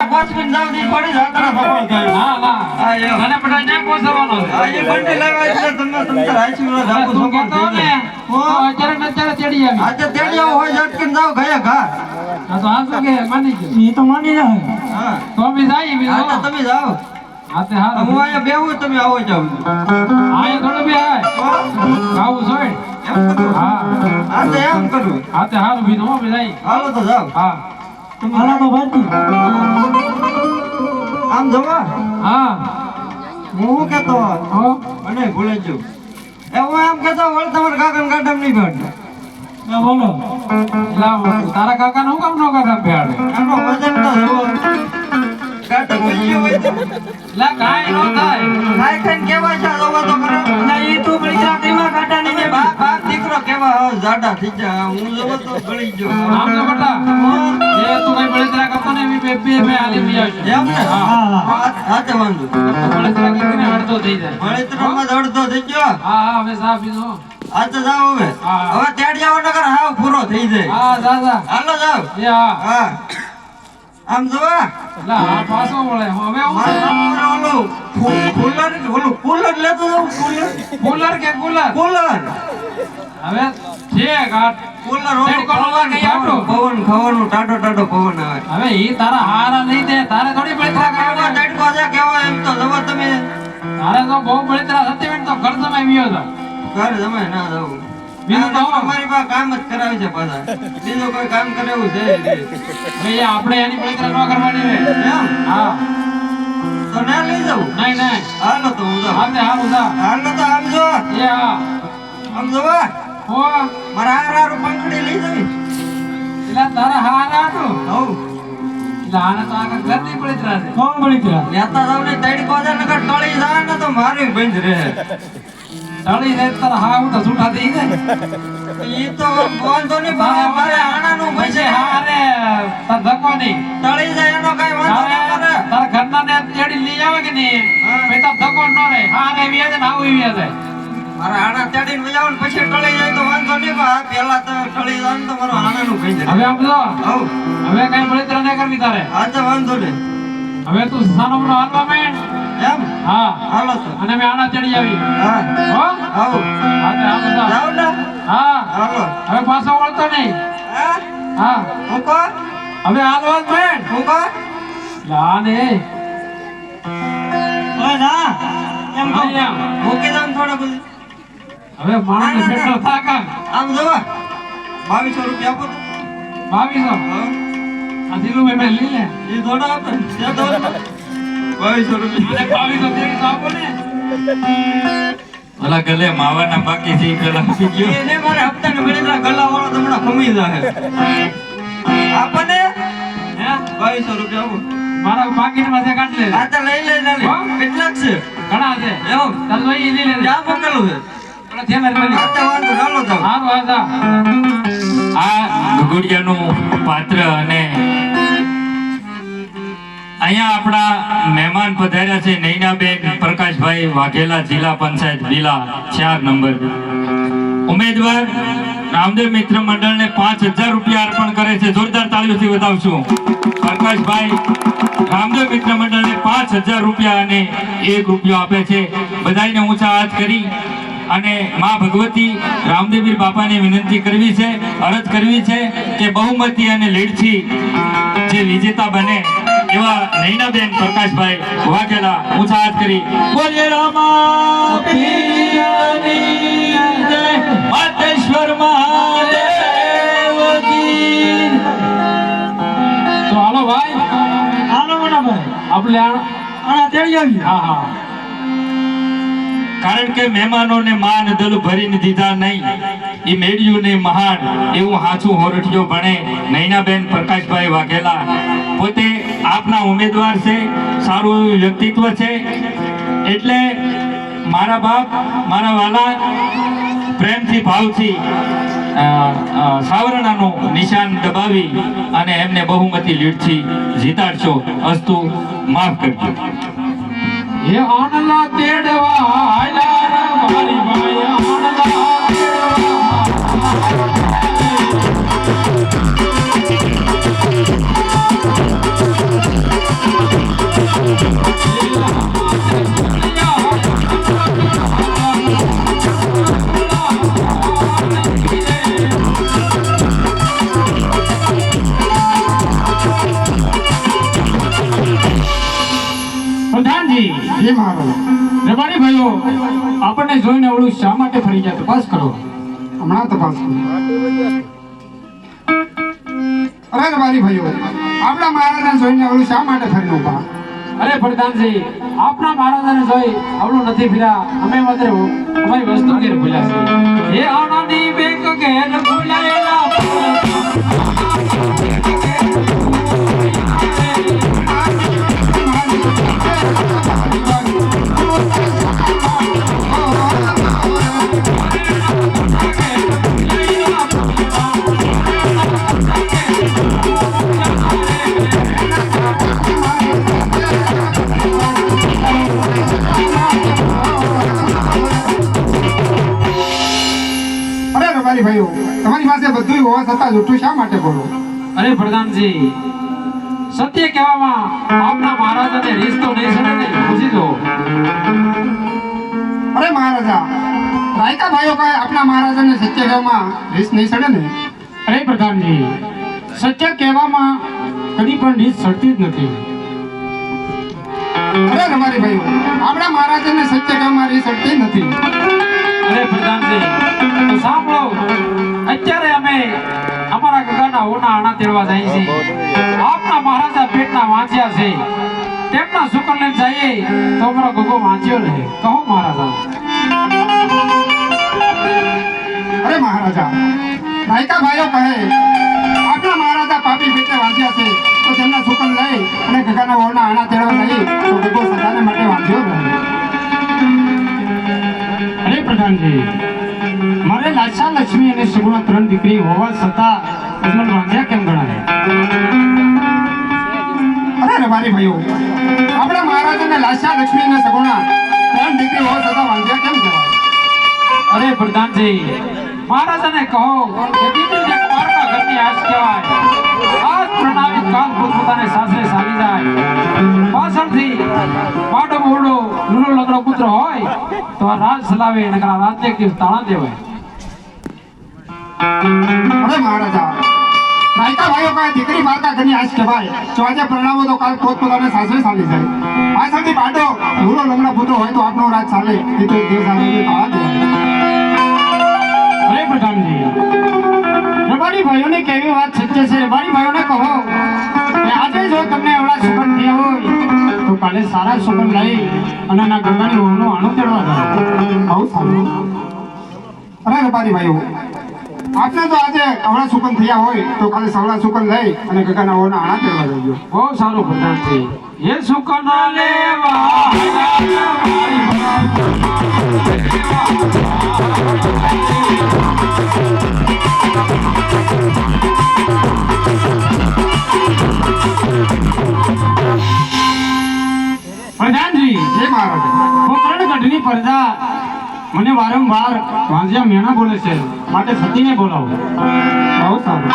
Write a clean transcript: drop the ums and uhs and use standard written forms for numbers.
પાંચ મિનિટ જાવ દી પડી જાત્રા સફળ થાય. હા હા આયો. મને બધા ન્યા પહોંચવાનો છે. આ એ બંને લાવ્યા એટલે તમે તમતાર આશીર્વાદ આપો તું સફળ કહેતો થઈ ને જાય. તો અત્યારે ને અત્યારે તેડી આવી. આજે તેડી આવો હોય ઝટકીને જાવ ગયા ઘા. હા તો આ શું કે માની ગયો. એ તો માની જાય. હા તો બી જાય બી આજે તમે જાઓ. હા તે હારું. હું અહીંયા બેહું તમે આવો જાવ. હા એ થોડું બી હાય ખાવું જોઈ. એમ કરું. હા આજે એમ કરું. હા તે હારું બી નો બી જાય. હાલો તો જાવ. હા હાલા તો બાકી. આમ જવા હા હું કેતો હો મને ભૂલાઈ ગયું. એ હું એમ કેતો વળ તમારા કાકા ને ગાડા નહીં બેઠ. બોલો. એલા તારા કાકા નું કામ નો કાકા બેહાડે. એનો વજન તો જુઓ. ગાડા ભૂલ્યો હોય તો. એલા કાઈ નો થાય. ખાઈ ખાઈને કેવા છે જોવા તો ખરા. ના એ તો બળી જાતીમાં કાટા નહીં ને. બાપ બાપ દીકરો કેવા હવે જાડા થઈ ગયા. હું જોવો તો ગળી ગયો. આમ તો બેટા એ તું કઈ બળતરા કરતો ને એવી બે હાલી બી આવશે. એમ ને? હા હાથે વાંધો. બળતરા કરીને અડધો થઈ જાય. બળતરામાં જ અડધો થઈ ગયો. હા હા હવે સાફ પીધો. આ તો જાઓ હવે. હા. હવે તેડી આવો નકર હાવ પૂરો થઈ જાય. હા દાદા હાલો જાઓ. એ હા હા. આમ જોવા. એલા આ પાછો વળે હવે હું મારે ઓલું કુલર લેતો જાઉં કુલર. કુલર કે કુલર કુલર. હવે છે ઘાટ કુલર તેડી કોલવા કઈ આપણું? પવન ખાવાનું ટાટો ટાટો પવન આવે. હવે ઈ તારા હારા નહીં દે તારે થોડી બળતરા કેવા કરવાની. તડકો છે કેવા એમ તો જવો તમે. તારે તો બહુ બળતરા થતી હોય ને તો ઘર જમાઈ વ્યો છે. ઘર જમાય ના જવું. બીજું તો અમારી પાસે કામ જ કરાવી છે પાછા. બીજું કોઈ કામ કરાવું છે નહીં. ભાઈ આપણે એની બળતરા ન કરવાની રે. એમ હા તો ના લઈ જાઉં. નહીં નહીં હાલો તો હું જાઉં. હાથે હારું જા હાલો તો આમ જો એ હા આમ જોવા હો મારા હારું પંખડી લઈ જવી. એલા તારા હારા હતું હઉ એટલે આને તો આગળ ઘરની બળતરા છે. કોણ બળી ગયા? લેતા જાવ ને તડકો છે નકર ટળી જાય ને તો મારી બંધ રહે. ઢળી જાય તો તારા હા હું તો છૂટા થઈ જાય. ઈ તો વાંધો નહીં પણ મારે આણાનું પછી પૈસે હારે તાર ધક્કો નહીં. ટળી જાય એનો કઈ વાંધો તારે નહીં મારે. તારા ઘરના ને તેડી લઈ આવે કે નહીં હા. પછી તાર ધક્કો ન રહે. હારે વ્યા જાય ને આવું વ્યા જાય. મારા આણા તેડીને વજાવો ને પછી ટળી જાય તો વાંધો નહીં પણ આ પહેલા તો ટળી જાય ને તો મારું આણાનું બંધ રહે. હવે આમ જો હઉ હવે કઈ બળતરા નહીં કરવી તારે. આ તો વાંધો નહીં. હવે તું સાનો મોનો હાલવા માંડ. એમ હા હાલો તો. અને મેં આના ચડી આવી હા હો હઉ હા તે હાલો જા. જાવ ને. હા હાલો. હવે પાછો વળતો નહીં. હા હા મૂકો હવે હાલવા જ માંડ. મૂકો. લા ને ઓય ના. એમ કહું. અહીંયા મૂકી દો ને થોડા બધું. હવે માણસને પેટ્રોલ થાકા આમ જોવા 2200 રૂપિયા આપો તો. 2200 હા આ ધીરુભાઈ મેં લઈ લે. એ થોડા આપે ને. તે તો 2200 રૂપિયા. અને 2200 આપો ને. ઓલા ગલે માવાના બાકી છે ઈ પેલા આપી ગયો. એને મારે હપ્તાને બળતરા ગલ્લાવાળો તો હમણાં ખમી જાહે. આપને હે 2200 રૂપિયા આપો. મારા પાકીટમાં છે કાઢ લે. આ તો લઈ લે ના લે. હા? કેટલાક છે ઘણા છે એમ ચાલ તો ઈ લઈ લે. ક્યાં મોકલું છે? ઓલા થેલા લઈ લે. આ તો વાંધો નાલો જાવ. હારું હા જા. આ ગુગુડિયાનું પાત્ર અને અહીંયા આપણા મહેમાન પધાર્યા છે નૈનાબેન પ્રકાશભાઈ વાઘેલા જિલ્લા પંચાયત લીલા 4 નંબર ઉમેદવાર રામદેવ મિત્ર મંડળને 5000 રૂપિયા અર્પણ કરે છે. જોરદાર તાળીઓથી વધાવશું. પ્રકાશભાઈ રામદેવ મિત્ર મંડળને 5000 રૂપિયા અને 1 રૂપિયો આપે છે. બધાને ઊંચા હાથ કરી અને માં ભગવતી રામદેવીર બાપાને વિનંતી કરવી છે, અરજ કરવી છે કે બહુમતી અને લીડથી જે વિજેતા બને એવા નૈનાબેન પ્રકાશભાઈ વાઘેલા ઊંચા હાથ કરી બોલે રામા પીરની જય, માતેશ્વર મહાદેવ કી. તો હાલો ભાઈ હાલો મોટા ભાઈ. આપણે આના તેડી આવી. હા હા કારણ કે મહેમાનોને માન દલ ભરીને દીધા નહીં એ મેળ્યું ને મહાન એવું હાચું હોરઠિયો ભણે નૈનાબેન પ્રકાશભાઈ વાઘેલા પોતે આપના ઉમેદવાર છે. સારું એવું વ્યક્તિત્વ છે. એટલે મારા બાપ મારા વાલા પ્રેમથી ભાવથી સાવરણાનું નિશાન દબાવી અને એમને બહુમતી લીડથી જીતાડશો. અસ્તુ માફ કરજો. એ આનલા તેડવા આયલા રે મારી ભાઈ આનલા તેડવા હે મહારાજ રબારી ભાઈઓ આપણને જોઈને અવળું શા માટે ફરી જાય તપાસ કરો. હમણાં તપાસ કરો. અરે રબારી ભાઈઓ આપણા મહારાજને જોઈને ઓલું શા માટે ફરીને ઉભા? અરે પ્રધાનજી, આપના મહારાજાને જોઈ અવળું નથી ફર્યા. અમે માત્ર અમારી વસ્તુ ઘેર ભૂલ્યા છે. એ આનાની બેંક ઘેર ભૂલાયેલા અરે રબારી ભાઈઓ તમારી પાસે બધું હોવા છતાં જૂઠું શા માટે બોલો? અરે પ્રધાનજી, સત્ય કહેવામાં આપના મહારાજાને રીસ તો નહીં સડે ને, પૂછી જો. અરે મહારાજા રાયકા ભાઈઓ કહે આપણા મહારાજાને સત્ય કહેવામાં રીસ નહીં સડે ને? અરે પ્રધાનજી, સત્ય કહેવામાં કદી પણ રીસ સડતી જ નથી. અરે રબારી ભાઈઓ આપણા મહારાજાને સત્ય કહેવામાં રીસ સડતી જ નથી. અરે પ્રધાનજી, તો સાંભળો, અત્યારે અમે અમારા ગગાના હોના આણા તેડવા જઈએ છીએ. આપના મહારાજા પેટના વાંચ્યા છે, તેમના શુકન લઈને જઈએ તો અમારો ગગો વાંચ્યો રહે. કહો મહારાજા. અરે મહારાજા રાયકા ભાઈઓ કહે આપણા મહારાજા પાપી પેટે વાંચ્યા છે તો તેમના સુકન લઈ અને ગગાના વહુના આણા તેડવા જઈ તો ગગો સદાને માટે વાંચ્યો રહે. અરે પ્રધાનજી, મારે લાશા લક્ષ્મી અને સુગુણા 3 દીકરી હોવા છતાં અજમલ વાંચ્યા કેમ ગણાય? અરે રબારી ભાઈઓ આપણા મહારાજાને લાશા લક્ષ્મી અને સગુણા 3 દીકરી હોવા છતાં વાંચ્યા કેમ કહેવાય? અરે પ્રધાનજી, મહારાજાને કહો કે દીકરી એક પારકા ઘરની આશ કહેવાય. આજ પ્રણામી કાલ પોતાને સાસરે ચાલી જાય. પાછળથી પાડો મોડો લૂલો લગડો પુત્ર હોય તો આ રાજ ચલાવે, નકર આ રાજને એક દિવસ તાળા દેવાય. અરે મહારાજા રાયકા ભાઈઓ કહે દીકરી પારકા ઘરની આશ કહેવાય. જો આજે પ્રણામો તો કાલ પોતપોતાને સાસરે ચાલી જાય. પાછળથી પાડો લૂલો લંગડા પુત્ર હોય તો આપનો રાજ ચાલે એ તો એક દિવસ આવે તાળા દેવાય. અરે પ્રધાનજી, રબારી ભાઈઓની કેવી વાત સત્ય છે. રબારી ભાઈઓને કહો કે આજે જો તમને એવડા સુગંધ થયા હોય તો કાલે સારા સુગંધ લઈ અને ના ગંગાની વહુનું આણું તેડવા જાય. બહુ સારું. અરે રબારી ભાઈઓ આપને તો આજે અવળા સુકન થયા હોય તો કાલે સવળા સુકન લઈ અને ગગાના વહુના આણા તેડવા જજો. બહુ સારું પ્રધાનજી. એ સુકના લેવા પ્રધાનજી, જય મહારાજા. પોકરણગઢની પ્રજા મને વારંવાર વાંજિયા મેણા બોલે છે, માટે સતીને બોલાવો. બહુ સારું.